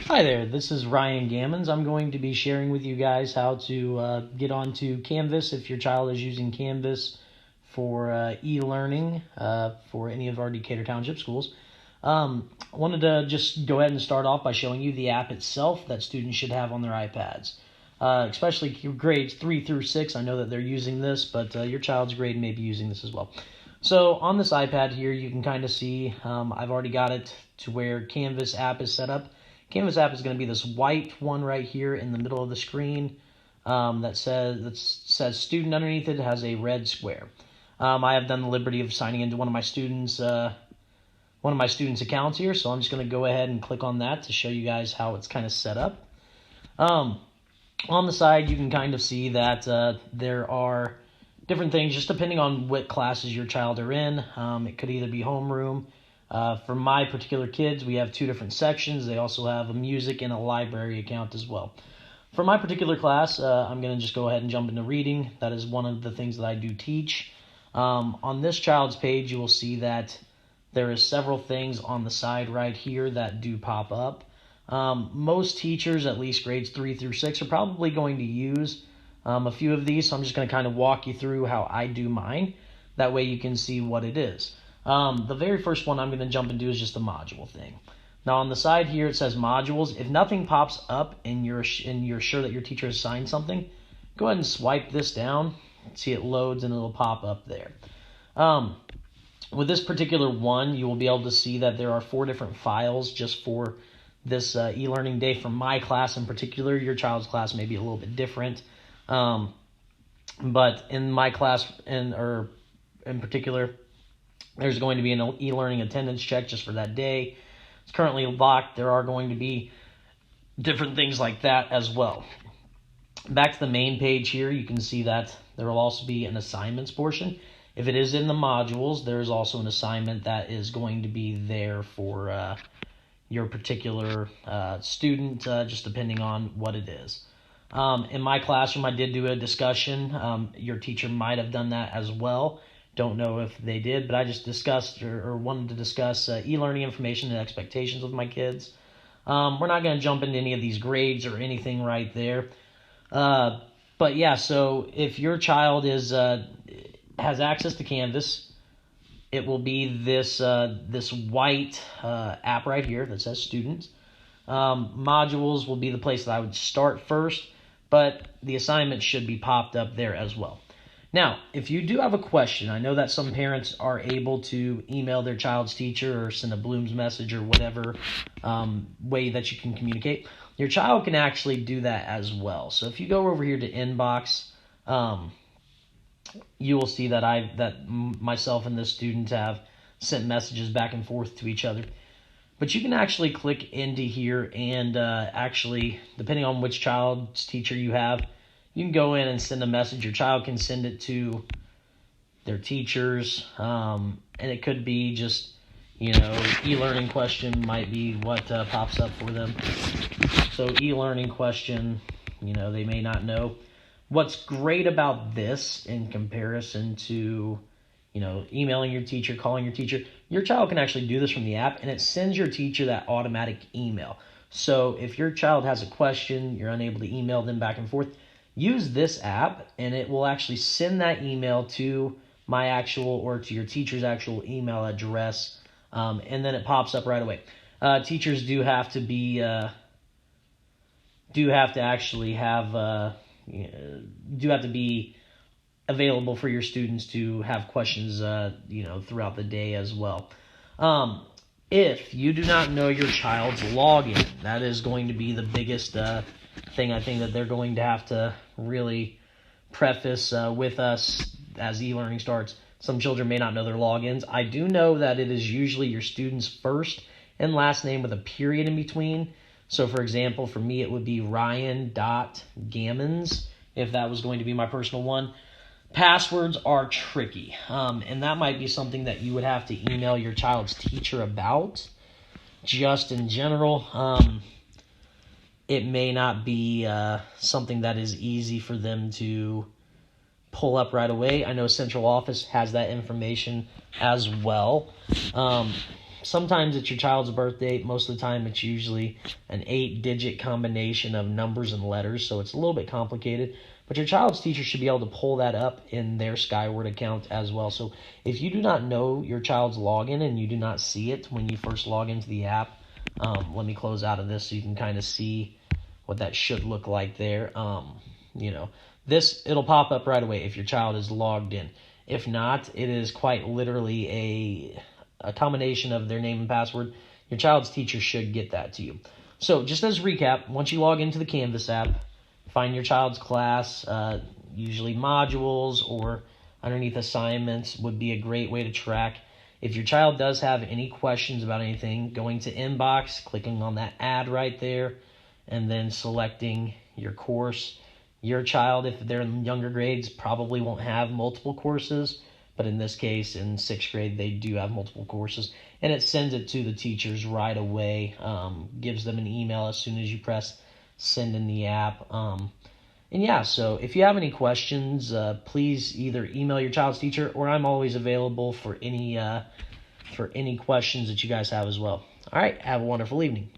Hi there, this is Ryan Gammons. I'm going to be sharing with you guys how to get onto Canvas if your child is using Canvas for e-learning for any of our Decatur Township schools. I wanted to just go ahead and start off by showing you the app itself that students should have on their iPads. Especially grades 3 through 6, I know that they're using this, but your child's grade may be using this as well. So on this iPad here, you can kind of see I've already got it to where Canvas app is set up. Canvas app is going to be this white one right here in the middle of the screen that says student underneath it has a red square. I have done the liberty of signing into one of my students' accounts here, so I'm just going to go ahead and click on that to show you guys how it's kind of set up. On the side, you can kind of see that there are different things just depending on what classes your child are in. It could either be homeroom. For my particular kids, we have 2 different sections. They also have a music and a library account as well. For my particular class, I'm going to just go ahead and jump into reading. That is one of the things that I do teach. On this child's page, you will see that there is several things on the side right here that do pop up. Most teachers, at least grades 3 through 6, are probably going to use a few of these, so I'm just going to kind of walk you through how I do mine. That way you can see what it is. The very first one I'm going to jump into is just the module thing. Now on the side here it says modules. If nothing pops up and you're sure that your teacher has signed something, go ahead and swipe this down. See, it loads and it'll pop up there. With this particular one, you will be able to see that there are 4 different files just for this e-learning day. For my class in particular, your child's class may be a little bit different. But in my class in particular, there's going to be an e-learning attendance check just for that day. It's currently locked. There are going to be different things like that as well. Back to the main page here, you can see that there will also be an assignments portion. If it is in the modules, there's also an assignment that is going to be there for your particular student, just depending on what it is. In my classroom, I did do a discussion. Your teacher might have done that as well. Don't know if they did, but I just discussed or wanted to discuss e-learning information and expectations with my kids. We're not going to jump into any of these grades or anything right there. But yeah, so if your child has access to Canvas, it will be this white app right here that says student. Modules will be the place that I would start first, but the assignment should be popped up there as well. Now, if you do have a question, I know that some parents are able to email their child's teacher or send a Bloom's message or whatever way that you can communicate. Your child can actually do that as well. So if you go over here to inbox, you will see that myself and this student have sent messages back and forth to each other. But you can actually click into here and actually, depending on which child's teacher you have, you can go in and send a message. Your child can send it to their teachers, and it could be just, e-learning question might be what pops up for them. So e-learning question, they may not know. What's great about this in comparison to, emailing your teacher, calling your teacher, your child can actually do this from the app, and it sends your teacher that automatic email. So if your child has a question, you're unable to email them back and forth, use this app, and it will actually send that email to my actual or to your teacher's actual email address, and then it pops up right away. Teachers do have to be available for your students to have questions, throughout the day as well. If you do not know your child's login, that is going to be the biggest thing I think that they're going to have to really preface with us as e-learning starts. Some children may not know their logins. I do know that it is usually your student's first and last name with a period in between. So for example, for me it would be Ryan.Gammons if that was going to be my personal one. Passwords are tricky, and that might be something that you would have to email your child's teacher about. Just in general, it may not be something that is easy for them to pull up right away. I know central office has that information as well. sometimes it's your child's birth date. Most of the time it's usually an 8-digit combination of numbers and letters, so it's a little bit complicated. But your child's teacher should be able to pull that up in their Skyward account as well. So if you do not know your child's login and you do not see it when you first log into the app, let me close out of this so you can kind of see what that should look like there. It'll pop up right away if your child is logged in. If not, it is quite literally a combination of their name and password. Your child's teacher should get that to you. So just as a recap, once you log into the Canvas app, find your child's class, usually modules or underneath assignments would be a great way to track. If your child does have any questions about anything, going to inbox, clicking on that ad right there, and then selecting your course. Your child, if they're in younger grades, probably won't have multiple courses, but in this case, in 6th grade, they do have multiple courses, and it sends it to the teachers right away, gives them an email as soon as you press send in the app. So if you have any questions, please either email your child's teacher, or I'm always available for any questions that you guys have as well. All right, have a wonderful evening.